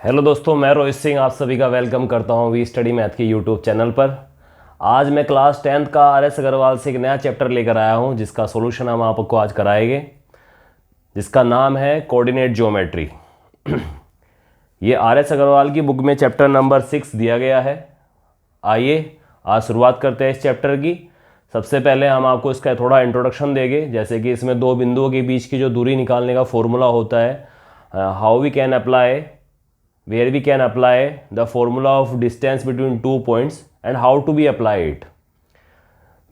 Hello दोस्तों, मैं रोहित सिंह आप सभी का वेलकम करता हूं वी स्टडी मैथ के यूट्यूब चैनल पर। आज मैं क्लास 10th का आर.एस. अग्रवाल से एक नया चैप्टर लेकर आया हूं जिसका सॉल्यूशन हम आपको आज कराएंगे, जिसका नाम है कोऑर्डिनेट ज्योमेट्री। ये आर.एस. अग्रवाल की बुक में चैप्टर नंबर 6 दिया गया है। आइए आज शुरुआत करते हैं इस चैप्टर की। सबसे पहले हम आपको इसका थोड़ा इंट्रोडक्शन देंगे, जैसे कि इसमें दो बिंदुओं के बीच की जो दूरी निकालने का फॉर्मूला होता है, how we can apply, where we can apply the formula of distance between 2 points and how to be apply it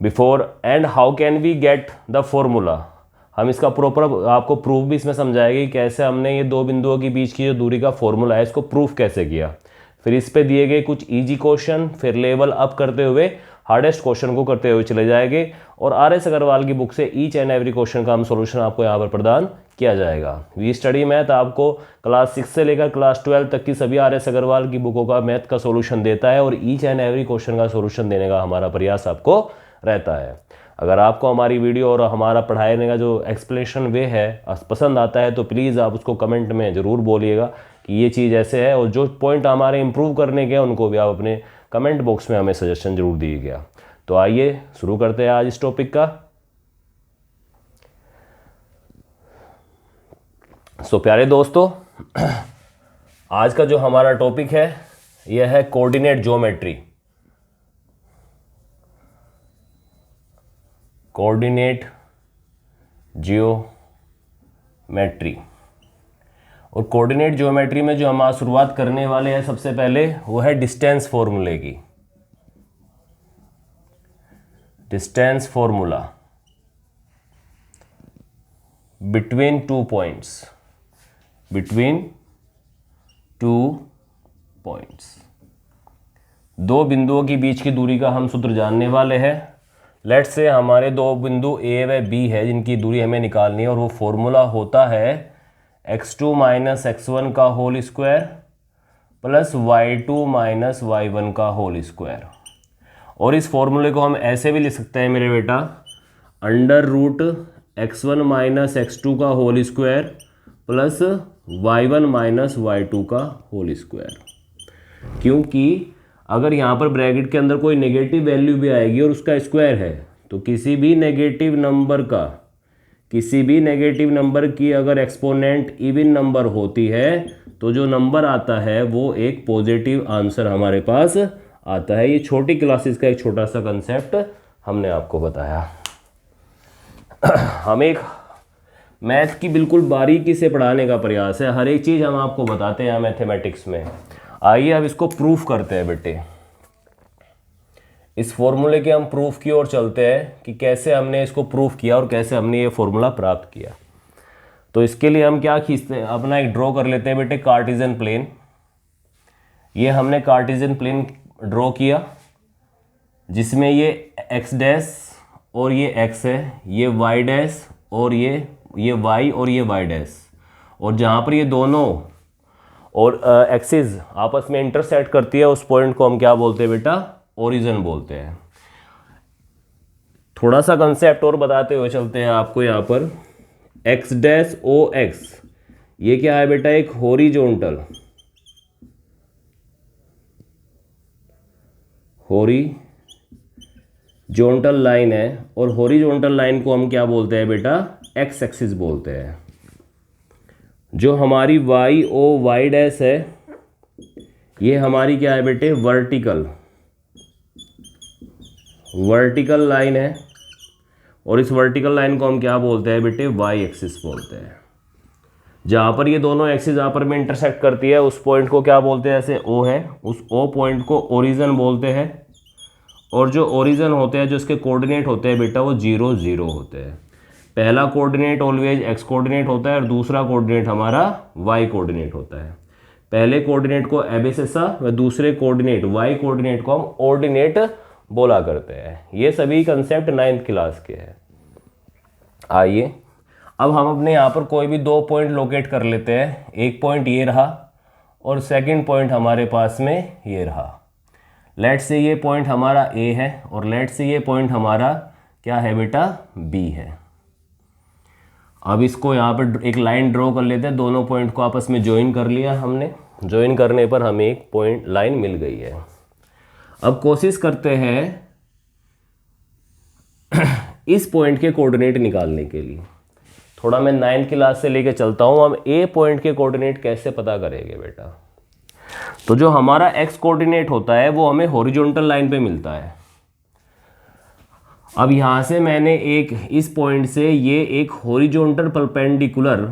before and how can we get the formula। हम इसका प्रॉपर आपको प्रूफ भी इसमें समझाएंगे कि कैसे हमने ये दो बिंदुओं के बीच की जो दूरी का फॉर्मूला है इसको प्रूफ कैसे किया। फिर इस पे दिए गए कुछ इजी क्वेश्चन, फिर लेवल अप करते हुए हार्डेस्ट क्वेश्चन को करते हुए चले जाएंगे और आर.एस. अग्रवाल की बुक से ईच एंड एवरी क्वेश्चन का हम सॉल्यूशन आपको यहाँ पर प्रदान किया जाएगा। वी स्टडी मैथ आपको क्लास 6 से लेकर क्लास 12 तक की सभी आर.एस. अग्रवाल की बुकों का मैथ का सॉल्यूशन देता है और ईच एंड एवरी क्वेश्चन का सॉल्यूशन देने का हमारा प्रयास आपको रहता है। अगर आपको हमारी वीडियो और हमारा पढ़ाने का जो एक्सप्लेनेशन वे है पसंद आता है तो प्लीज़ आप उसको कमेंट में ज़रूर बोलिएगा कि ये चीज़ ऐसे है, और जो पॉइंट हमारे इम्प्रूव करने के उनको भी आप अपने कमेंट बॉक्स में हमें सजेशन जरूर दीजिएगा। तो आइए शुरू करते हैं आज इस टॉपिक का। सो प्यारे दोस्तों, आज का जो हमारा टॉपिक है यह है कोऑर्डिनेट ज्योमेट्री। Coordinate geometry. और कोऑर्डिनेट ज्योमेट्री में जो हम आज शुरुआत करने वाले हैं सबसे पहले वो है डिस्टेंस फॉर्मूले की। Distance formula between two points. Between two points, दो बिंदुओं के बीच की दूरी का हम सूत्र जानने वाले हैं। लेट्स से हमारे दो बिंदु ए व बी है जिनकी दूरी हमें निकालनी है और वो फॉर्मूला होता है x2 माइनस x1 का whole square plus y2 minus y1 का होल स्क्वायर। और इस फॉर्मूले को हम ऐसे भी लिख सकते हैं मेरे बेटा, under root x1 minus x2 का whole square plus y1 minus y2 का होल स्क्वायर। क्योंकि अगर यहाँ पर ब्रैकेट के अंदर कोई नेगेटिव वैल्यू भी आएगी और उसका स्क्वायर है तो किसी भी नेगेटिव नंबर की अगर एक्सपोनेंट इवन नंबर होती है तो जो नंबर आता है वो एक पॉजिटिव आंसर हमारे पास आता है। ये छोटी क्लासेस का एक छोटा सा कंसेप्ट हमने आपको बताया। हम एक मैथ की बिल्कुल बारीकी से पढ़ाने का प्रयास है, हर एक चीज़ हम आपको बताते हैं मैथमेटिक्स में। आइए अब इसको प्रूफ करते हैं बेटे। इस फॉर्मूले के हम प्रूफ की ओर चलते हैं कि कैसे हमने इसको प्रूफ किया और कैसे हमने ये फॉर्मूला प्राप्त किया। तो इसके लिए हम क्या खींचते हैं, अपना एक ड्रॉ कर लेते हैं बेटे कार्टेशियन प्लेन। ये हमने कार्टेशियन प्लेन ड्रॉ किया जिसमें ये एक्स डैश और ये एक्स है, ये वाई डैश और ये वाई और ये वाई डैश, और जहाँ पर ये दोनों और एक्सिस आपस में इंटरसेक्ट करती है उस पॉइंट को हम क्या बोलते हैं बेटा, ओरिजिन बोलते हैं। थोड़ा सा कंसेप्ट और बताते हुए चलते हैं आपको। यहाँ पर एक्स डैश ओ एक्स, ये क्या है बेटा, एक हॉरिजॉन्टल लाइन है, और हॉरिजॉन्टल लाइन को हम क्या बोलते हैं बेटा, एक्स एक्सिस बोलते हैं। जो हमारी वाई ओ वाई डैश है ये हमारी क्या है बेटे, वर्टिकल लाइन है, और इस वर्टिकल लाइन को हम क्या बोलते हैं बेटे, वाई एक्सिस बोलते हैं। जहाँ पर ये दोनों एक्सिस आपस में इंटरसेक्ट करती है उस पॉइंट को क्या बोलते हैं, जैसे ओ है, उस ओ पॉइंट को ओरिजिन बोलते हैं। और जो ओरिजिन होते हैं, जो इसके कोऑर्डिनेट होते हैं बेटा, वो 0 0 होते हैं। पहला कोऑर्डिनेट ऑलवेज एक्स कोऑर्डिनेट होता है और दूसरा कोऑर्डिनेट हमारा वाई कोऑर्डिनेट होता है। पहले कोऑर्डिनेट को एबेसिसा व दूसरे कोऑर्डिनेट वाई कोऑर्डिनेट को हम ऑर्डिनेट बोला करते हैं। ये सभी कंसेप्ट 9th क्लास के हैं। आइए अब हम अपने यहाँ पर कोई भी दो पॉइंट लोकेट कर लेते हैं। एक पॉइंट ये रहा और सेकंड पॉइंट हमारे पास में ये रहा। लेट से ये पॉइंट हमारा ए है और लेट से ये पॉइंट हमारा क्या है बेटा, बी है। अब इसको यहाँ पर एक लाइन ड्रॉ कर लेते हैं, दोनों पॉइंट को आपस में ज्वाइन कर लिया हमने। ज्वाइन करने पर हमें एक पॉइंट लाइन मिल गई है। अब कोशिश करते हैं इस पॉइंट के कोऑर्डिनेट निकालने के लिए। थोड़ा मैं 9th क्लास से लेके चलता हूँ। हम ए पॉइंट के कोऑर्डिनेट कैसे पता करेंगे बेटा? तो जो हमारा एक्स कोऑर्डिनेट होता है वो हमें हॉरिजॉन्टल लाइन पे मिलता है। अब यहाँ से मैंने एक इस पॉइंट से ये एक हॉरिजॉन्टल परपेंडिकुलर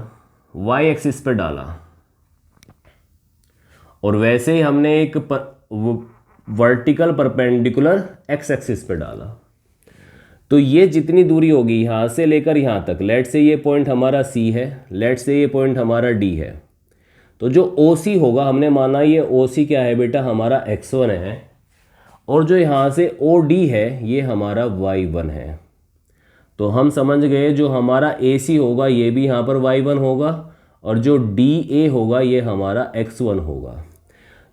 वाई एक्सिस पे डाला और वैसे ही हमने एक वर्टिकल परपेंडिकुलर एक्स एक्सिस पे डाला। तो ये जितनी दूरी होगी यहाँ से लेकर यहाँ तक, लेट से ये पॉइंट हमारा सी है, लेट से ये पॉइंट हमारा डी है, तो जो ओ सी होगा, हमने माना ये ओ सी क्या है बेटा, हमारा x1 है, और जो यहाँ से ओ डी है ये हमारा y1 है। तो हम समझ गए जो हमारा ए सी होगा ये भी यहाँ पर y1 होगा, और जो डी ए होगा ये हमारा x1 होगा।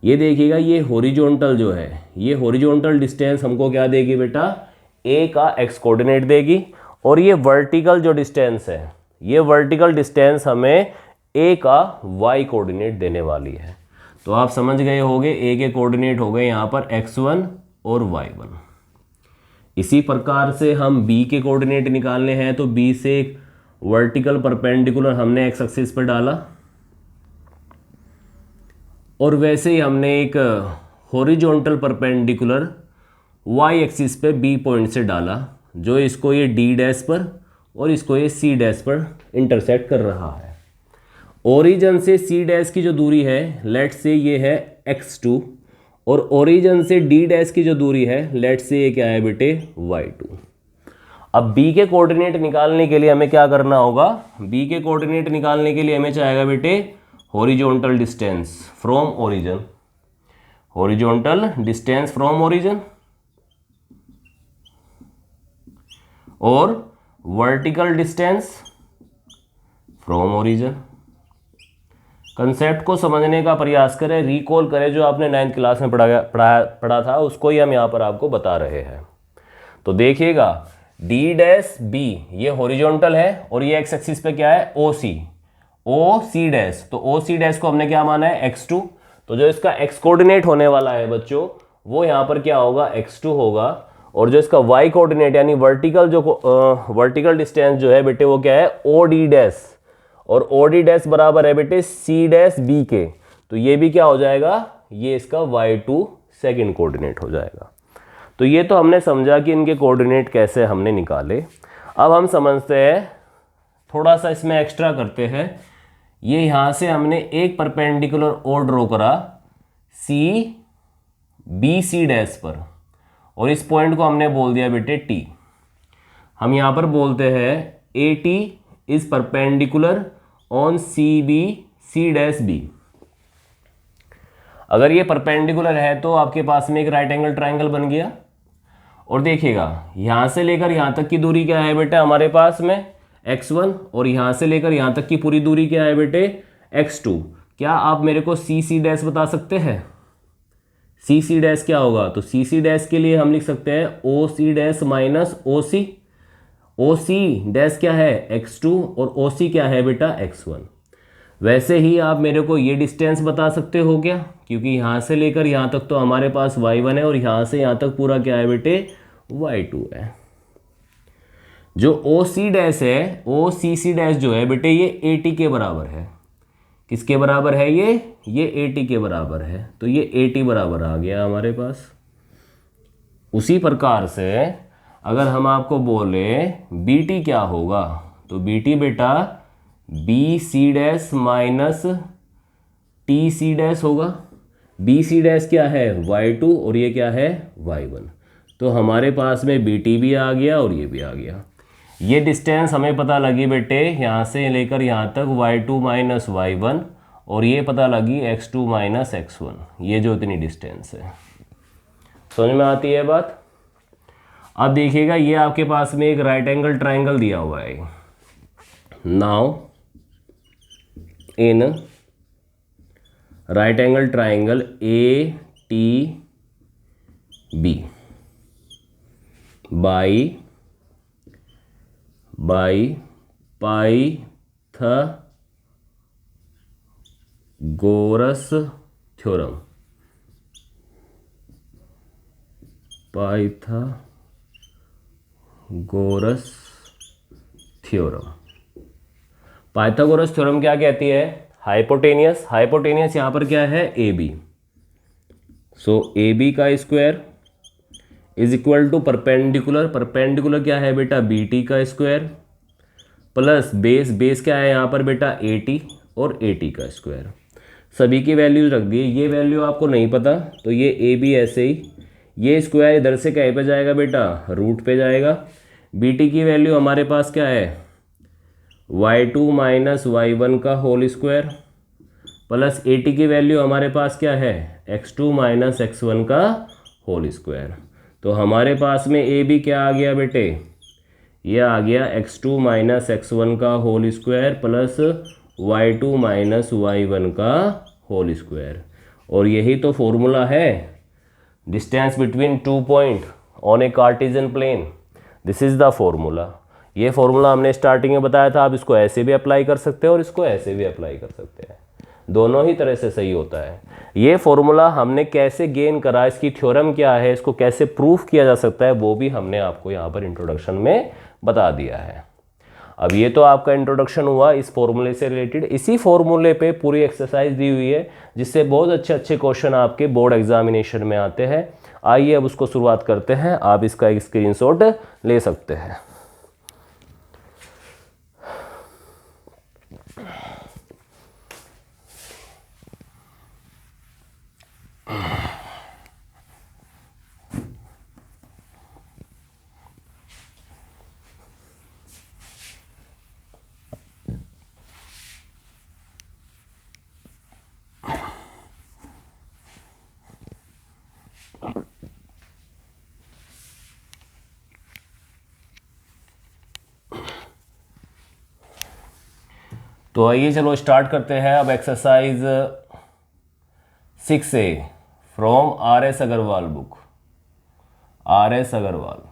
ये देखिएगा ये हॉरिजॉन्टल जो है, ये हॉरिजॉन्टल डिस्टेंस हमको क्या देगी बेटा, ए का एक्स कोऑर्डिनेट देगी, और ये वर्टिकल जो डिस्टेंस है, ये वर्टिकल डिस्टेंस हमें ए का वाई कोऑर्डिनेट देने वाली है। तो आप समझ गए होंगे ए के कोऑर्डिनेट हो गए यहाँ पर x1 और y1। इसी प्रकार से हम बी के कोऑर्डिनेट निकालने हैं, तो बी से एक वर्टिकल परपेंडिकुलर हमने एक्स एक्सिस पर डाला, और वैसे ही हमने एक हॉरिजॉन्टल परपेंडिकुलर वाई एक्सिस पे बी पॉइंट से डाला, जो इसको ये डी डैश पर और इसको ये सी डैश पर इंटरसेक्ट कर रहा है। ओरिजिन से सी डैश की जो दूरी है, लेट से ये है x2, और ओरिजिन से डी डैश की जो दूरी है, लेट से ये क्या है बेटे, y2। अब b के कोऑर्डिनेट निकालने के लिए हमें क्या करना होगा, b के कोऑर्डिनेट निकालने के लिए हमें चाहेगा बेटे horizontal distance from origin, horizontal distance from origin और vertical distance from origin. Concept को समझने का प्रयास करें, रिकॉल करें, जो आपने 9th क्लास में पढ़ा था उसको ही हम यहाँ पर आपको बता रहे हैं। तो देखिएगा डी डैश बी ये हॉरिजॉन्टल है, और ये एक्स एक्सिस पे क्या है, ओ सी डैश। तो ओ सी डैश को हमने क्या माना है, x2। तो जो इसका एक्स कोऑर्डिनेट होने वाला है बच्चों, वो यहाँ पर क्या होगा, x2 होगा, और जो इसका y कोऑर्डिनेट यानी वर्टिकल डिस्टेंस जो है बेटे वो क्या है, ओ डी डैश, और ओ डी डैश बराबर है बेटे सी डैश बी के। तो ये भी क्या हो जाएगा, ये इसका y2 सेकंड कोऑर्डिनेट हो जाएगा। तो ये तो हमने समझा कि इनके कोऑर्डिनेट कैसे हमने निकाले। अब हम समझते हैं, थोड़ा सा इसमें एक्स्ट्रा करते हैं। ये यहाँ से हमने एक परपेंडिकुलर और ड्रॉ करा सी बी सी डैश पर, और इस पॉइंट को हमने बोल दिया बेटे टी। हम यहाँ पर बोलते हैं A T is perpendicular on C B C dash B. अगर ये परपेंडिकुलर है तो आपके पास में एक राइट एंगल ट्राइंगल बन गया। और देखिएगा यहाँ से लेकर यहाँ तक की दूरी क्या है बेटा हमारे पास में, x1, और यहाँ से लेकर यहाँ तक की पूरी दूरी क्या है बेटे, x2। क्या आप मेरे को सी सी डैश बता सकते हैं, सी सी डैश क्या होगा? तो सी सी डैश के लिए हम लिख सकते हैं ओ सी डैश माइनस ओ सी। ओ सी डैश क्या है, x2, और ओ सी क्या है बेटा, x1। वैसे ही आप मेरे को ये डिस्टेंस बता सकते हो क्या, क्योंकि यहाँ से लेकर यहाँ तक तो हमारे पास y1 है, और यहाँ से यहाँ तक पूरा क्या है बेटे, y2 है। जो ओ सी डैश है, ओ सी सी डैश जो है बेटे ये ए टी के बराबर है। किसके बराबर है ये ए टी के बराबर है। तो ये ए टी बराबर आ गया हमारे पास। उसी प्रकार से अगर हम आपको बोले बी टी क्या होगा, तो बी टी बेटा B C dash minus T C dash होगा। बी सी डैश क्या है, y2, और ये क्या है, y1। तो हमारे पास में बी टी भी आ गया और ये भी आ गया। ये डिस्टेंस हमें पता लगी बेटे यहाँ से लेकर यहाँ तक y2 माइनस y1, और ये पता लगी x2 माइनस x1। ये जो इतनी डिस्टेंस है, समझ में आती है बात। अब देखिएगा ये आपके पास में एक राइट एंगल ट्राइंगल दिया हुआ है। Now in right angle triangle A T B by Pythagoras theorem, Pythagoras theorem. Pythagoras theorem क्या कहती है? हाइपोटेनियस, हाइपोटेनियस यहाँ पर क्या है? A B. So A B का square is equal to perpendicular, perpendicular क्या है बेटा? बी टी का स्क्वायर प्लस बेस, बेस क्या है यहाँ पर बेटा? ए टी और ए टी का स्क्वायर। सभी की वैल्यूज रख दी। ये वैल्यू आपको नहीं पता तो ये ए बी ऐसे ही, ये स्क्वायर इधर से क्या पे जाएगा बेटा? रूट पे जाएगा। बी टी की वैल्यू हमारे पास क्या है? y2 माइनस y1 का whole square plus A T की वैल्यू हमारे पास क्या है? x2 माइनस x1 का होल स्क्वायर। तो हमारे पास में ए बी क्या आ गया बेटे? ये आ गया x2 माइनस x1 का whole square plus y2 minus y1 का होल स्क्वायर। और यही तो फॉर्मूला है distance between 2 point on a Cartesian plane. This is the formula. ये फॉर्मूला हमने स्टार्टिंग में बताया था। आप इसको ऐसे भी अप्लाई कर सकते हैं और इसको ऐसे भी अप्लाई कर सकते हैं, दोनों ही तरह से सही होता है। ये फॉर्मूला हमने कैसे गेन करा, इसकी थ्योरम क्या है, इसको कैसे प्रूफ किया जा सकता है, वो भी हमने आपको यहाँ पर इंट्रोडक्शन में बता दिया है। अब ये तो आपका इंट्रोडक्शन हुआ इस फॉर्मूले से रिलेटेड। इसी फॉर्मूले पे पूरी एक्सरसाइज दी हुई है जिससे बहुत अच्छे अच्छे क्वेश्चन आपके बोर्ड एग्जामिनेशन में आते हैं। आइए अब उसको शुरुआत करते हैं। आप इसका एक स्क्रीनशॉट ले सकते हैं। तो आइए चलो स्टार्ट करते हैं अब exercise 6A from RS Agarwal book. RS Agrawal,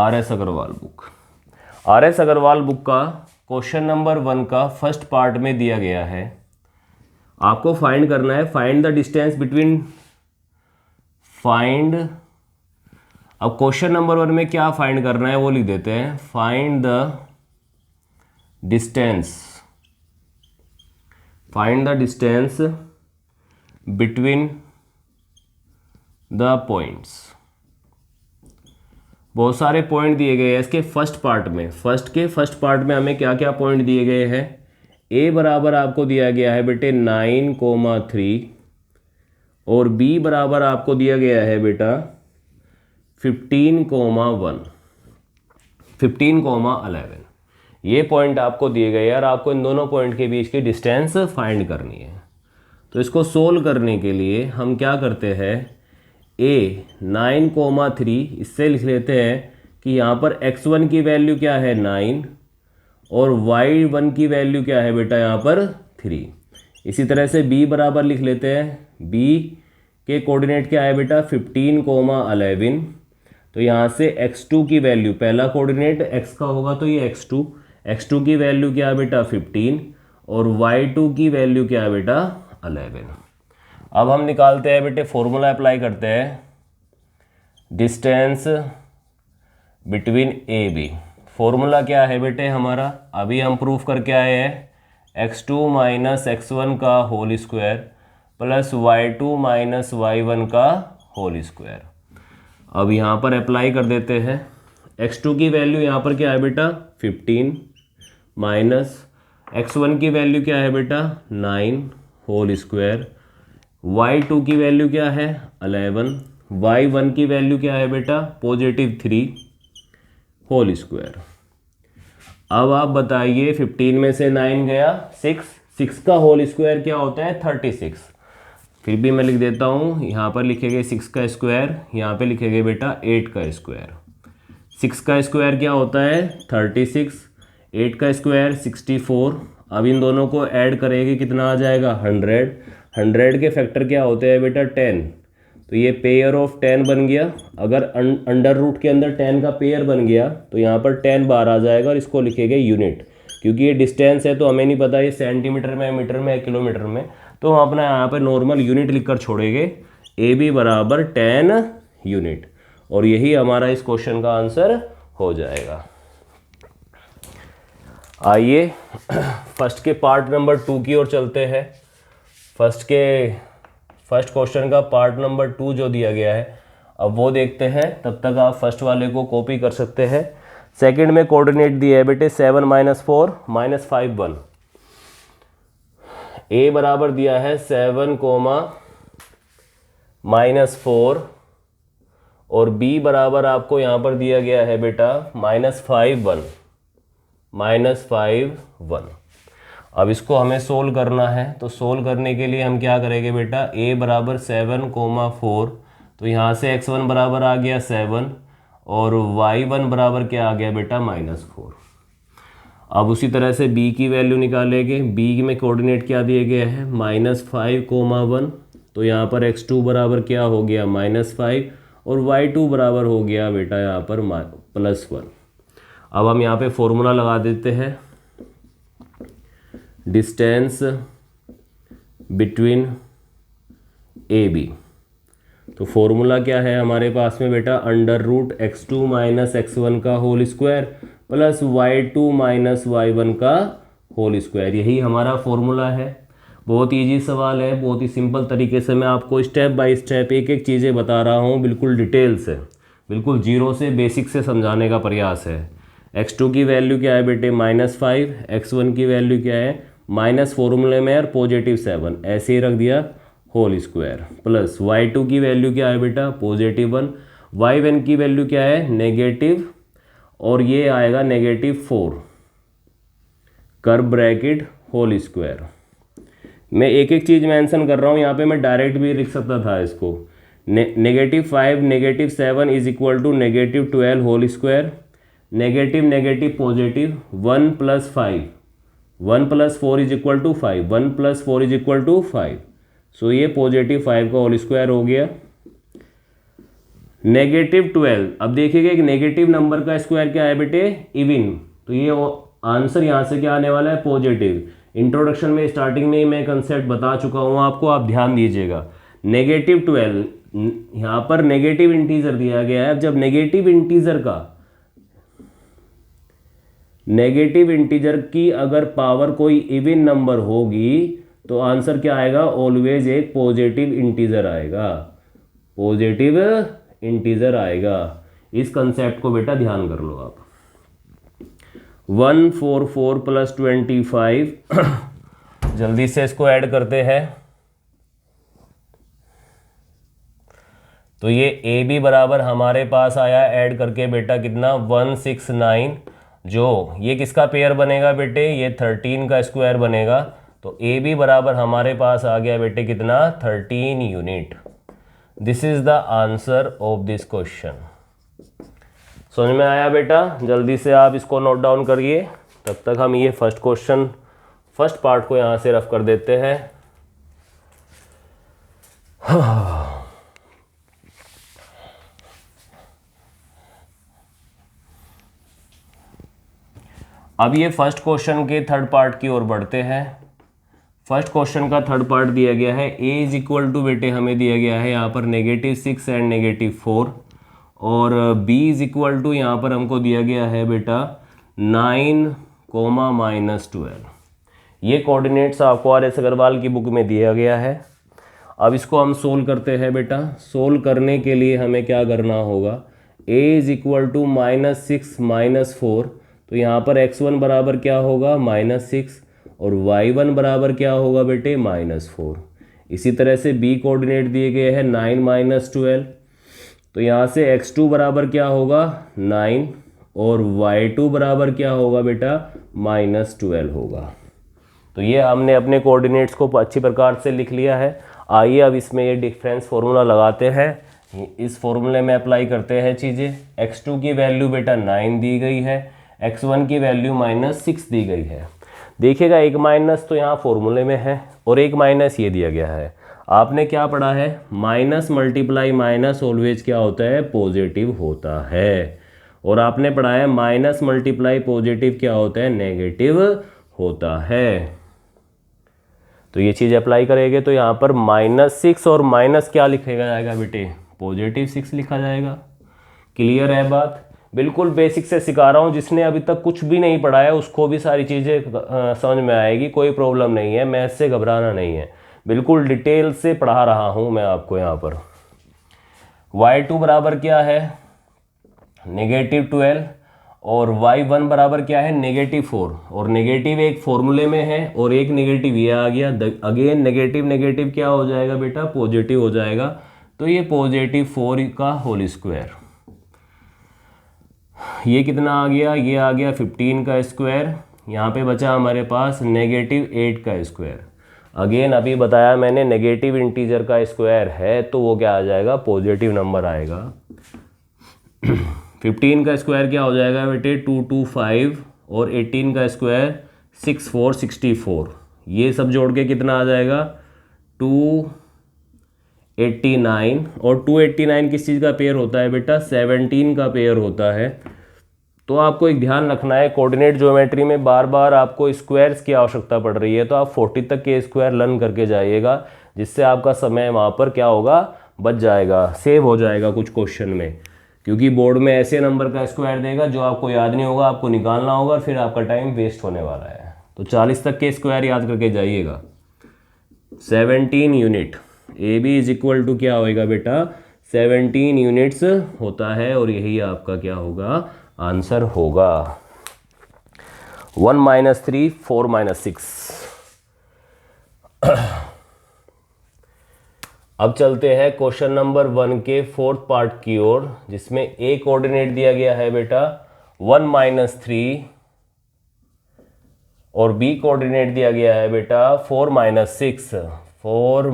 RS Agarwal book. RS Agarwal book का क्वेश्चन नंबर 1 का फर्स्ट पार्ट में दिया गया है। आपको फाइंड करना है, find the distance between, find, अब क्वेश्चन नंबर 1 में क्या फाइंड करना है वो लिख देते हैं। Find the distance, find the distance between the points. बहुत सारे पॉइंट दिए गए हैं इसके फर्स्ट पार्ट में। फर्स्ट पार्ट में हमें क्या क्या पॉइंट दिए गए हैं? ए बराबर आपको दिया गया है बेटे 9,3 और बी बराबर आपको दिया गया है बेटा 15,1, 15,11। ये पॉइंट आपको दिए गए और आपको इन दोनों पॉइंट के बीच की डिस्टेंस फाइंड करनी है। तो इसको सोल्व करने के लिए हम क्या करते हैं? ए 9,3 इससे लिख लेते हैं कि यहाँ पर x1 की वैल्यू क्या है? 9 और y1 की वैल्यू क्या है बेटा? यहाँ पर 3। इसी तरह से b बराबर लिख लेते हैं। b के कोऑर्डिनेट क्या है बेटा? 15,11। तो यहाँ से x2 की वैल्यू, पहला कोऑर्डिनेट x का होगा तो ये x2 की वैल्यू क्या है बेटा? 15 और y2 की वैल्यू क्या है बेटा? 11। अब हम निकालते हैं बेटे, फॉर्मूला अप्लाई करते हैं। Distance between A B, formula क्या है बेटे हमारा? अभी हम प्रूफ करके आए हैं x2 माइनस x1 का whole square plus y2 minus y1 का होल स्क्वायर। अब यहाँ पर अप्लाई कर देते हैं। x2 की वैल्यू यहाँ पर क्या है बेटा? 15 माइनस x1 की वैल्यू क्या है बेटा? 9 होल स्क्वायर, y2 की वैल्यू क्या है? 11, y1 की वैल्यू क्या है बेटा? Positive 3 whole square. अब आप बताइए 15 में से 9 गया 6 का होल स्क्वायर क्या होता है? 36। फिर भी मैं लिख देता हूँ, यहाँ पर लिखेंगे 6 का स्क्वायर, यहाँ पे लिखेंगे बेटा 8 का स्क्वायर। 6 का स्क्वायर क्या होता है? 36, 8 का स्क्वायर 64। अब इन दोनों को ऐड करेंगे, कितना आ जाएगा? 100। 100 के फैक्टर क्या होते हैं बेटा? 10। तो ये पेयर ऑफ 10 बन गया। अगर अंडर रूट के अंदर 10 का पेयर बन गया तो यहाँ पर 10 बाहर आ जाएगा और इसको लिखेंगे यूनिट। क्योंकि ये डिस्टेंस है तो हमें नहीं पता ये सेंटीमीटर में, मीटर में, किलोमीटर में, तो हम अपना यहाँ पर नॉर्मल यूनिट लिख कर छोड़ेंगे। ए बी बराबर 10 यूनिट, और यही हमारा इस क्वेश्चन का आंसर हो जाएगा। आइए फर्स्ट के पार्ट नंबर 2 की ओर चलते हैं। फर्स्ट क्वेश्चन का पार्ट नंबर 2 जो दिया गया है अब वो देखते हैं। तब तक आप फर्स्ट वाले को कॉपी कर सकते हैं। सेकंड में कोऑर्डिनेट दिया है बेटे 7 - 4 - 5 1। ए बराबर दिया है 7, -4 और बी बराबर आपको यहाँ पर दिया गया है बेटा -5 1। अब इसको हमें सोल्व करना है, तो सोल्व करने के लिए हम क्या करेंगे बेटा, a बराबर 7, 4, तो यहाँ से x1 बराबर आ गया 7 और y1 बराबर क्या आ गया बेटा -4। अब उसी तरह से b की वैल्यू निकालेंगे। b में कोऑर्डिनेट क्या दिए गए हैं -5, 1, तो यहाँ पर x2 बराबर क्या हो गया -5 और y2 बराबर हो गया बेटा यहाँ पर +1। अब हम यहाँ पे फॉर्मूला लगा देते हैं, डिस्टेंस बिटवीन ए बी। तो फॉर्मूला क्या है हमारे पास में बेटा, √x2 - x1 का whole square plus y2 - y1 का होल स्क्वायर, यही हमारा फॉर्मूला है। बहुत ईजी सवाल है, बहुत ही सिंपल तरीके से मैं आपको स्टेप बाय स्टेप एक एक चीज़ें बता रहा हूँ, बिल्कुल डिटेल से, बिल्कुल जीरो से बेसिक से समझाने का प्रयास है। x2 की वैल्यू क्या है बेटे -5, x1 की वैल्यू क्या है माइनस फॉर्मूले में और +7 ऐसे ही रख दिया होल स्क्वायर, प्लस y2 की वैल्यू क्या है बेटा +1, y1 की वैल्यू क्या है नेगेटिव और ये आएगा -4 कर ब्रैकेट होल स्क्वायर। मैं एक एक चीज़ मेंशन कर रहा हूँ, यहाँ पे मैं डायरेक्ट भी लिख सकता था इसको। -5 -7 is equal to -12 whole square, negative positive 1 + 5, 1 + 4 is equal to 5, 1 + 4 is equal to 5। So ये +5 का होल स्क्वायर हो गया। -12, अब देखिएगा एक नेगेटिव नंबर का स्क्वायर क्या है बेटे इवन, तो ये आंसर यहाँ से क्या आने वाला है पॉजिटिव। इंट्रोडक्शन में स्टार्टिंग में ही मैं कंसेप्ट बता चुका हूँ आपको, आप ध्यान दीजिएगा। -12 यहाँ पर नेगेटिव इंटीजर दिया गया है। अब जब नेगेटिव इंटीजर की अगर पावर कोई इवन नंबर होगी तो आंसर क्या आएगा, ऑलवेज एक पॉजिटिव इंटीजर आएगा। इस कंसेप्ट को बेटा ध्यान कर लो आप। 144 + 25 जल्दी से इसको ऐड करते हैं, तो ये ए बी बराबर हमारे पास आया ऐड करके बेटा कितना 169, जो ये किसका पेयर बनेगा बेटे ये 13 का स्क्वायर बनेगा। तो ए बी बराबर हमारे पास आ गया बेटे कितना 13 unit. This is the answer of this question. समझ में आया बेटा? जल्दी से आप इसको नोट डाउन करिए, तब तक हम ये फर्स्ट पार्ट को यहाँ से रफ कर देते हैं। अब ये फर्स्ट क्वेश्चन के थर्ड पार्ट की ओर बढ़ते हैं। फर्स्ट क्वेश्चन का थर्ड पार्ट दिया गया है, a इज इक्वल टू बेटे हमें दिया गया है यहाँ पर -6 एंड -4, और b इज इक्वल टू यहाँ पर हमको दिया गया है बेटा 9, -12। ये कोऑर्डिनेट्स आपको R.S. अग्रवाल की बुक में दिया गया है। अब इसको हम सोल्व करते हैं बेटा। सोल्व करने के लिए हमें क्या करना होगा, a इज इक्वल टू -6 -4, तो यहाँ पर x1 बराबर क्या होगा -6 और y1 बराबर क्या होगा बेटे -4। इसी तरह से b कोऑर्डिनेट दिए गए हैं 9 -12, तो यहाँ से x2 बराबर क्या होगा 9 और y2 बराबर क्या होगा बेटा -12 होगा। तो ये हमने अपने कोऑर्डिनेट्स को अच्छी प्रकार से लिख लिया है। आइए अब इसमें ये डिफरेंस फॉर्मूला लगाते हैं, इस फॉर्मूले में अप्लाई करते हैं चीज़ें। x2 की वैल्यू बेटा 9 दी गई है, x1 की वैल्यू -6 दी गई है। देखिएगा एक माइनस तो यहाँ फॉर्मूले में है और एक माइनस ये दिया गया है। आपने क्या पढ़ा है, माइनस मल्टीप्लाई माइनस ऑलवेज क्या होता है, पॉजिटिव होता है। और आपने पढ़ा है माइनस मल्टीप्लाई पॉजिटिव क्या होता है, नेगेटिव होता है। तो ये चीज़ अप्लाई करेंगे तो यहाँ पर -6 और माइनस क्या लिखा जाएगा बेटे, +6 लिखा जाएगा। क्लियर है बात? बिल्कुल बेसिक से सिखा रहा हूँ, जिसने अभी तक कुछ भी नहीं पढ़ा है उसको भी सारी चीज़ें समझ में आएगी, कोई प्रॉब्लम नहीं है, मैथ से घबराना नहीं है, बिल्कुल डिटेल से पढ़ा रहा हूँ मैं आपको यहाँ पर। y2 बराबर क्या है, -12 और y1 बराबर क्या है, -4। और नेगेटिव एक फॉर्मूले में है और एक नेगेटिव ये आ गया, अगेन नेगेटिव नेगेटिव क्या हो जाएगा बेटा, पॉजिटिव हो जाएगा। तो ये +4 का होल स्क्वायर, ये कितना आ गया, ये आ गया 15 का स्क्वायर। यहाँ पे बचा हमारे पास -8 का स्क्वायर। अगेन अभी बताया मैंने नेगेटिव इंटीजर का स्क्वायर है तो वो क्या आ जाएगा, पॉजिटिव नंबर आएगा। 15 का स्क्वायर क्या हो जाएगा बेटे, 225 और 18 का स्क्वायर 64। ये सब जोड़ के कितना आ जाएगा, 289। और 289 किस चीज़ का पेयर होता है बेटा, 17 का पेयर होता है। तो आपको एक ध्यान रखना है, कोऑर्डिनेट ज्योमेट्री में बार बार आपको स्क्वायर्स की आवश्यकता पड़ रही है, तो आप 40 तक के स्क्वायर लर्न करके जाइएगा, जिससे आपका समय वहाँ पर क्या होगा, बच जाएगा, सेव हो जाएगा कुछ क्वेश्चन में। क्योंकि बोर्ड में ऐसे नंबर का स्क्वायर देगा जो आपको याद नहीं होगा, आपको निकालना होगा, फिर आपका टाइम वेस्ट होने वाला है। तो 40 तक के स्क्वायर याद करके जाइएगा। 17 unit, A B is equal to क्या होएगा बेटा, 17 यूनिट्स होता है, और यही आपका क्या होगा, आंसर होगा। 1 - 3 4 - 6। अब चलते हैं क्वेश्चन नंबर 1 के 4th पार्ट की ओर, जिसमें ए कोऑर्डिनेट दिया गया है बेटा 1 - 3 और बी कोऑर्डिनेट दिया गया है बेटा 4 - 6। 4 -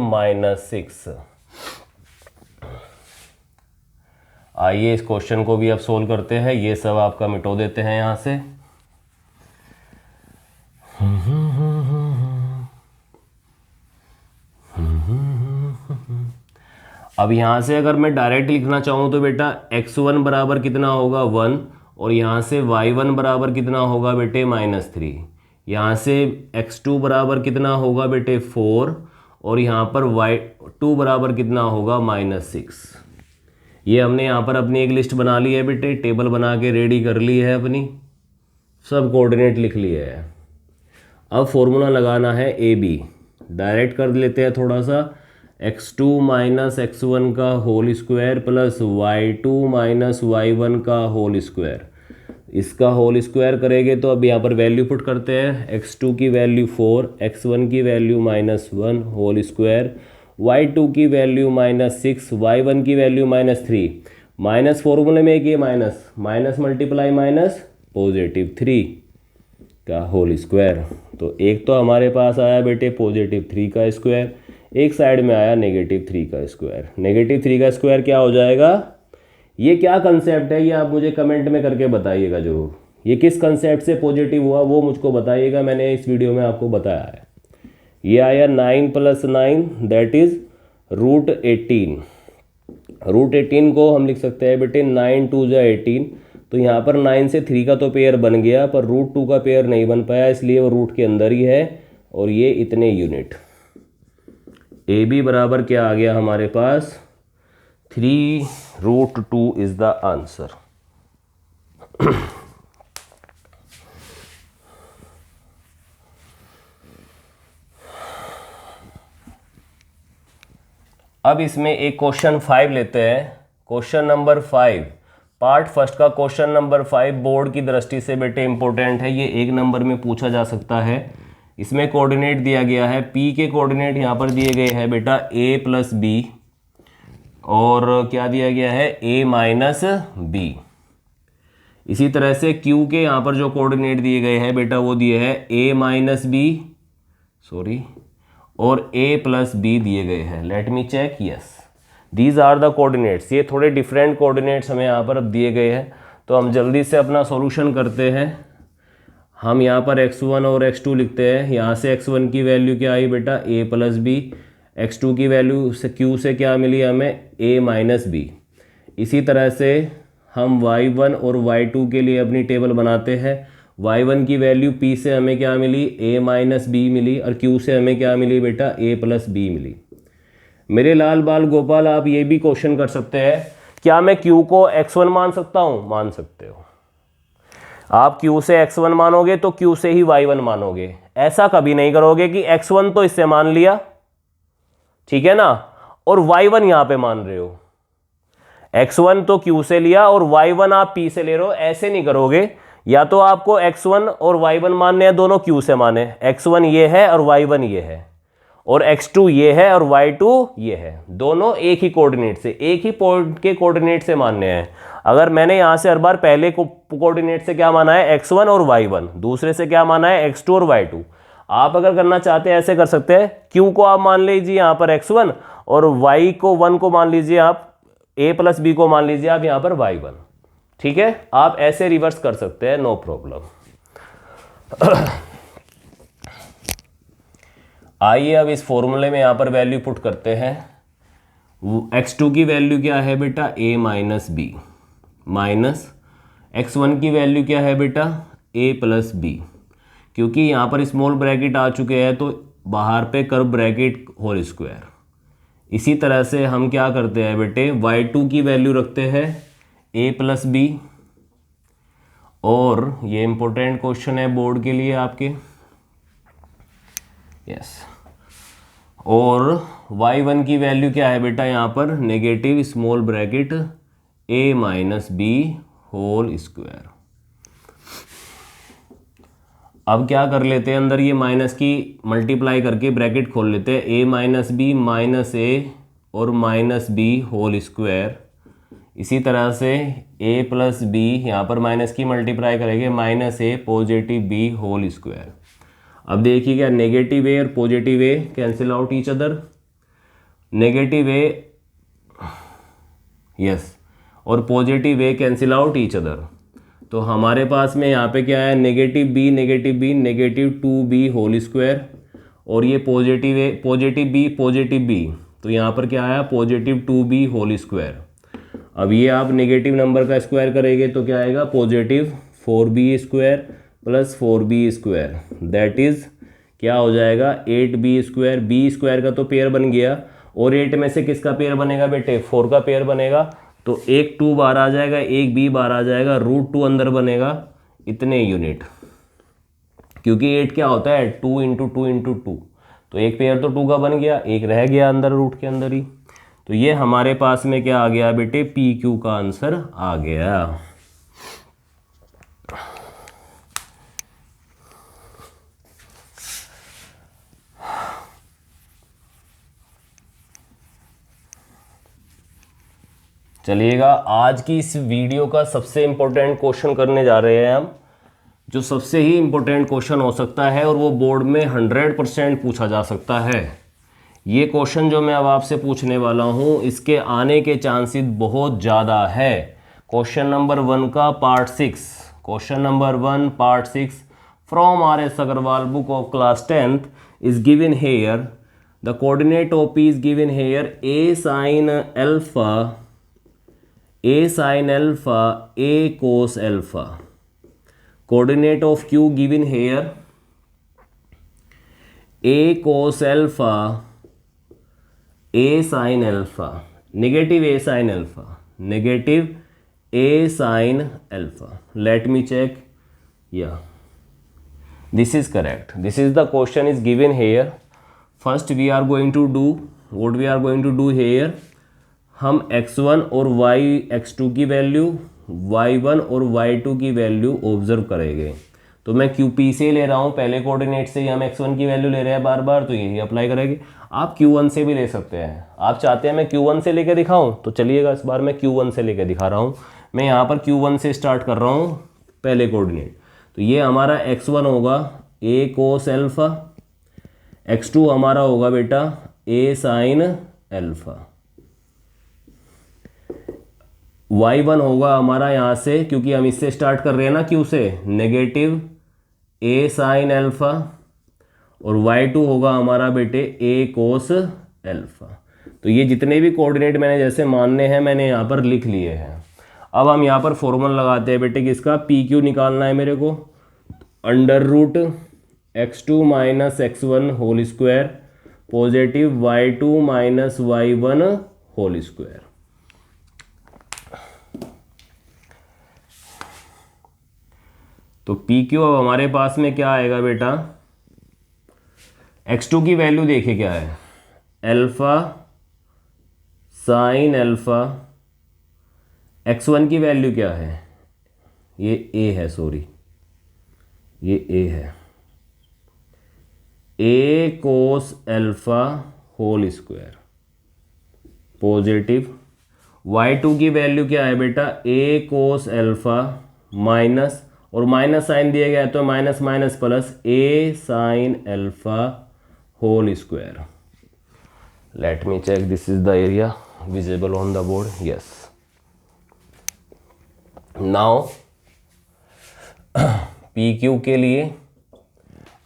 6। आइए इस क्वेश्चन को भी अब सोल्व करते हैं, ये सब आपका मिटो देते हैं यहाँ से। अब यहाँ से अगर मैं डायरेक्ट लिखना चाहूँ तो बेटा x1 बराबर कितना होगा, 1, और यहाँ से y1 बराबर कितना होगा बेटे, -3। यहाँ से x2 बराबर कितना होगा बेटे, 4, और यहाँ पर y2 बराबर कितना होगा, -6। ये हमने यहाँ पर अपनी एक लिस्ट बना ली है बेटे, टेबल बना के रेडी कर ली है अपनी, सब कोऑर्डिनेट लिख लिए है। अब फॉर्मूला लगाना है ए बी, डायरेक्ट कर लेते हैं थोड़ा सा। x2 - x1 का whole square plus y2 - y1 का होल स्क्वायर, इसका होल स्क्वायर करेंगे तो अब यहाँ पर वैल्यू पुट करते हैं। x2 की वैल्यू 4, x1 की वैल्यू -1 होल स्क्वायर, y2 की वैल्यू -6, y1 की वैल्यू -3। माइनस फॉर्मूले में एक ये माइनस मल्टीप्लाई माइनस +3 का होल स्क्वायर। तो एक तो हमारे पास आया बेटे +3 का स्क्वायर, एक साइड में आया -3 का स्क्वायर। -3 का स्क्वायर क्या हो जाएगा, ये क्या कंसेप्ट है, ये आप मुझे कमेंट में करके बताइएगा जरूर। ये किस कंसेप्ट से पॉजिटिव हुआ वो मुझको बताइएगा, मैंने इस वीडियो में आपको बताया है। ये आया 9 + 9 दैट इज √18। √18 को हम लिख सकते हैं बेटे 9 × 2 = 18। तो यहाँ पर 9 से 3 का तो पेयर बन गया, पर √2 का पेयर नहीं बन पाया, इसलिए वो रूट के अंदर ही है, और ये इतने यूनिट। ए बी बराबर क्या आ गया हमारे पास, 3√2 इज द आंसर। अब इसमें एक क्वेश्चन 5 लेते हैं। क्वेश्चन नंबर 5, पार्ट फर्स्ट का क्वेश्चन नंबर 5 बोर्ड की दृष्टि से बेटे इंपॉर्टेंट है, ये 1 नंबर में पूछा जा सकता है। इसमें कोऑर्डिनेट दिया गया है, P के कोऑर्डिनेट यहाँ पर दिए गए हैं बेटा A + B, और क्या दिया गया है, A - B। इसी तरह से Q के यहाँ पर जो कोऑर्डिनेट दिए गए हैं बेटा वो दिए हैं A - B, और A + B दिए गए हैं। Let me check, yes these are the coordinates. ये थोड़े डिफरेंट कोऑर्डिनेट्स हमें यहाँ पर अब दिए गए हैं, तो हम जल्दी से अपना सॉल्यूशन करते हैं। हम यहाँ पर x1 और x2 लिखते हैं। यहाँ से x1 की वैल्यू क्या आई बेटा, A + B, x2 की वैल्यू से q से क्या मिली हमें a माइनस बी। इसी तरह से हम y1 और y2 के लिए अपनी टेबल बनाते हैं। y1 की वैल्यू p से हमें क्या मिली, a माइनस बी मिली, और q से हमें क्या मिली बेटा, a प्लस बी मिली। मेरे लाल बाल गोपाल, आप ये भी क्वेश्चन कर सकते हैं, क्या मैं q को x1 मान सकता हूँ? मान सकते हो। आप q से x1 मानोगे तो q से ही y1 मानोगे। ऐसा कभी नहीं करोगे कि x1 तो इससे मान लिया, ठीक है ना, और y1 यहां पे मान रहे हो। x1 तो q से लिया और y1 आप p से ले रहे हो, ऐसे नहीं करोगे। या तो आपको x1 और y1 मानने हैं, दोनों q से माने, x1 ये है और y1 ये है, और x2 ये है और y2 ये है, दोनों एक ही कोऑर्डिनेट से, एक ही पॉइंट के कोऑर्डिनेट से मानने हैं। अगर मैंने यहां से हर बार पहले कोऑर्डिनेट से क्या माना है, x1 और y1, दूसरे से क्या माना है, x2 और y2। आप अगर करना चाहते हैं ऐसे कर सकते हैं, q को आप मान लीजिए यहां पर x1 और y को 1 को मान लीजिए आप, a प्लस बी को मान लीजिए आप यहां पर y1। ठीक है, आप ऐसे रिवर्स कर सकते हैं, नो प्रॉब्लम। आइए अब इस फॉर्मूले में यहां पर वैल्यू पुट करते हैं। x2 की वैल्यू क्या है बेटा, a minus B, minus x1 की वैल्यू क्या है बेटा, a प्लस बी। क्योंकि यहाँ पर स्मॉल ब्रैकेट आ चुके हैं तो बाहर पे कर्व ब्रैकेट होल स्क्वायर। इसी तरह से हम क्या करते हैं बेटे, y2 की वैल्यू रखते हैं a प्लस बी, और ये इंपॉर्टेंट क्वेश्चन है बोर्ड के लिए आपके, यस। और y1 की वैल्यू क्या है बेटा, यहाँ पर negative small bracket a minus B whole square. अब क्या कर लेते हैं, अंदर ये माइनस की मल्टीप्लाई करके ब्रैकेट खोल लेते हैं, a minus B minus a और माइनस बी होल स्क्वायर। इसी तरह से a प्लस बी, यहाँ पर माइनस की मल्टीप्लाई करेंगे, minus a positive b whole square. अब देखिए क्या, नेगेटिव a और positive a cancel out each other, negative a yes और positive a cancel out each other. तो हमारे पास में यहाँ पे क्या है, negative b negative 2b whole square, और ये पॉजिटिव a पॉजिटिव b, तो यहाँ पर क्या आया, पॉजिटिव 2b होल स्क्वायर। अब ये आप नेगेटिव नंबर का स्क्वायर करेंगे तो क्या आएगा, positive 4b square plus 4b square, that is क्या हो जाएगा, 8b स्क्वायर। b स्क्वायर का तो पेयर बन गया, और 8 में से किसका पेयर बनेगा बेटे, 4 का पेयर बनेगा। तो एक 2 बार आ जाएगा, एक b बार आ जाएगा, √2 अंदर बनेगा, इतने यूनिट। क्योंकि 8 क्या होता है, 2 इंटू 2 इंटू 2, तो एक पेयर तो 2 का बन गया, एक रह गया अंदर रूट के अंदर ही। तो ये हमारे पास में क्या आ गया बेटे, PQ का आंसर आ गया। चलिएगा, आज की इस वीडियो का सबसे इम्पोर्टेंट क्वेश्चन करने जा रहे हैं हम, जो सबसे ही इम्पोर्टेंट क्वेश्चन हो सकता है और वो बोर्ड में 100% पूछा जा सकता है। ये क्वेश्चन जो मैं अब आपसे पूछने वाला हूँ, इसके आने के चांसेस बहुत ज़्यादा है। क्वेश्चन नंबर 1 का part 6, question number 1 part 6 from RS Agarwal book of class 10th is given here, the coordinate of P is given here a sin alpha, a sin alpha, a cos alpha. Coordinate of Q given here, a cos alpha, a sin alpha, negative a sin alpha, negative a sin alpha. Let me check. Yeah, this is correct. This is the question is given here. First we are going to do what we are going to do here. हम x1 और x2 की value, y1 और y2 की value observe करेंगे। तो मैं QP से ले रहा हूँ, पहले कोऑर्डिनेट से ही हम x1 की वैल्यू ले रहे हैं बार बार, तो यही अप्लाई करेंगे। आप Q1 से भी ले सकते हैं, आप चाहते हैं मैं Q1 से लेकर दिखाऊं तो चलिएगा, इस बार मैं Q1 से लेकर दिखा रहा हूँ। मैं यहाँ पर Q1 से स्टार्ट कर रहा हूँ पहले कोऑर्डिनेट। तो ये हमारा x1 होगा a cos alpha, x2 हमारा होगा बेटा a sin alpha, y1 होगा हमारा यहाँ से, क्योंकि हम इससे स्टार्ट कर रहे हैं ना Q से, नेगेटिव a sin alpha, और y2 होगा हमारा बेटे a cos अल्फा। तो ये जितने भी कोऑर्डिनेट मैंने जैसे मानने हैं मैंने यहाँ पर लिख लिए हैं। अब हम यहाँ पर फॉर्मूला लगाते हैं बेटे किसका, पी क्यू निकालना है मेरे को, under root x2 minus x1 whole square positive y2 minus y1 whole square. तो पी क्यू अब हमारे पास में क्या आएगा बेटा, x2 की वैल्यू देखिए क्या है, अल्फा साइन अल्फा, x1 की वैल्यू क्या है, ये a है, सॉरी ये a है, a cos alpha whole square positive, y2 की वैल्यू क्या है बेटा, a कोस अल्फा माइनस, और माइनस साइन दिया गया है तो minus minus plus, a sine alpha whole square. Let me check, this is the area visible on the board, yes. Now P Q के लिए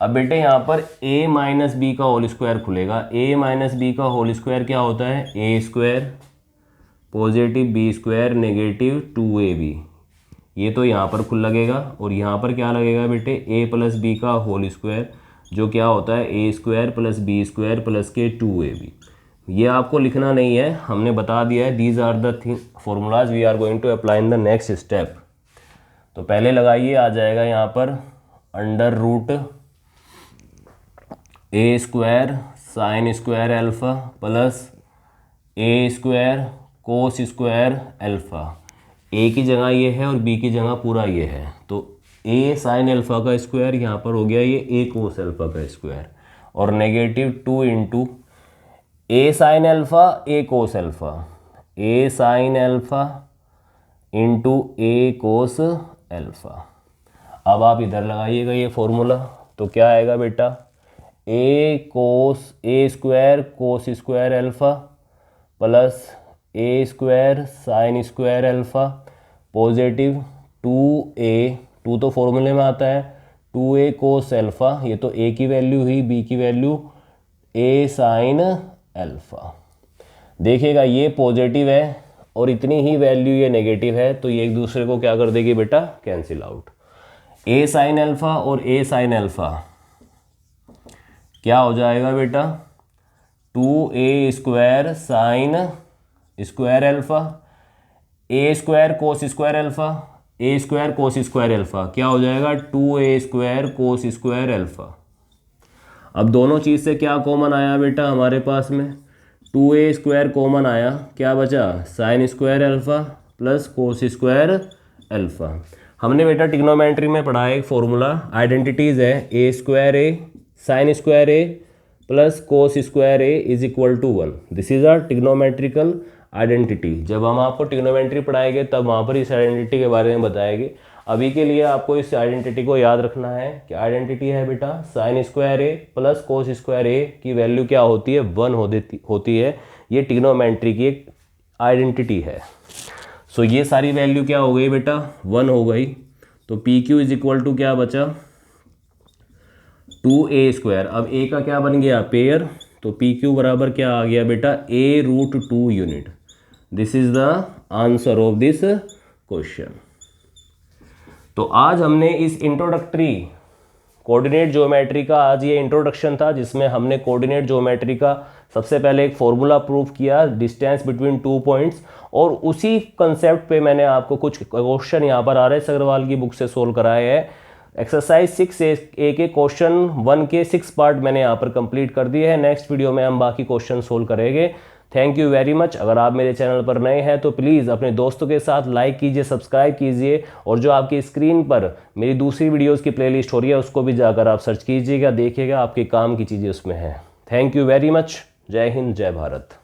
अब बेटे यहाँ पर a माइनस बी का होल स्क्वायर खुलेगा। a माइनस बी का whole square क्या होता है, a square positive b square negative 2ab, ये तो यहाँ पर खुल लगेगा, और यहाँ पर क्या लगेगा बेटे, a प्लस बी का होल स्क्वायर जो क्या होता है a square plus B square plus के 2ab। ये आपको लिखना नहीं है, हमने बता दिया है, these are the formulas we are going to apply in the next step. तो पहले लगाइए, आ जाएगा यहाँ पर under root a square sine square alpha plus a square cos square alpha, a की जगह ये है और b की जगह पूरा ये है, तो a साइन अल्फा का स्क्वायर यहाँ पर हो गया ये a कोस अल्फा का स्क्वायर, और negative 2 into a sine alpha a cos alpha, a sine alpha into a cos alpha. अब आप इधर लगाइएगा ये फॉर्मूला, तो क्या आएगा बेटा, a cos a square cos square alpha plus a square sine square alpha positive 2a, 2 तो फॉर्मूले में आता है, 2a कोस अल्फा, ये तो a की वैल्यू हुई, b की वैल्यू a साइन अल्फा। देखिएगा ये पॉजिटिव है और इतनी ही वैल्यू ये नेगेटिव है, तो ये एक दूसरे को क्या कर देगी बेटा, cancel out. a sine alpha और a साइन अल्फा क्या हो जाएगा बेटा, 2a square sine square alpha, a square cos square alpha, a square cos square alpha क्या हो जाएगा, 2a square cos square alpha. अब दोनों चीज़ से क्या कॉमन आया बेटा हमारे पास में, 2a स्क्वायर कॉमन आया, क्या बचा, sine square alpha plus cos square alpha. हमने बेटा ट्रिग्नोमेट्री में पढ़ा है एक फॉर्मूला, आइडेंटिटीज़ है, a square a sine square a plus cos square a is equal to 1। This is a trigonometrical identity. जब हम आपको ट्रिग्नोमेट्री पढ़ाएंगे तब वहाँ पर इस आइडेंटिटी के बारे में बताएंगे। अभी के लिए आपको इस आइडेंटिटी को याद रखना है कि आइडेंटिटी है बेटा sign square a plus cos square a की वैल्यू क्या होती है, 1 होती है। ये ट्रिग्नोमेट्री की एक आइडेंटिटी है। सो ये सारी वैल्यू क्या हो गई बेटा, 1 हो गई। तो P Q is equal to क्या बचा, 2a स्क्वायर। अब a का क्या बन गया, पेयर, तो पी क्यू बराबर क्या आ गया बेटा, a√2 unit. This is the answer of this question. तो आज हमने इस इंट्रोडक्टरी कोऑर्डिनेट ज्योमेट्री का, आज ये इंट्रोडक्शन था जिसमें हमने कोऑर्डिनेट ज्योमेट्री का सबसे पहले एक फॉर्मूला प्रूफ किया, डिस्टेंस बिटवीन 2 पॉइंट्स, और उसी कंसेप्ट पे मैंने आपको कुछ क्वेश्चन यहाँ पर RS अग्रवाल की बुक से सोल्व कराए हैं। एक्सरसाइज 6A के क्वेश्चन 1 के 6 पार्ट मैंने यहाँ पर कंप्लीट कर दिए हैं। नेक्स्ट वीडियो में हम बाकी क्वेश्चन सोल्व करेंगे। Thank you very much. अगर आप मेरे चैनल पर नए हैं तो प्लीज़ अपने दोस्तों के साथ लाइक कीजिए, सब्सक्राइब कीजिए, और जो आपकी स्क्रीन पर मेरी दूसरी वीडियोस की प्लेलिस्ट हो रही है उसको भी जाकर आप सर्च कीजिएगा, देखिएगा आपके काम की चीज़ें उसमें हैं। Thank you very much. जय हिंद, जय भारत।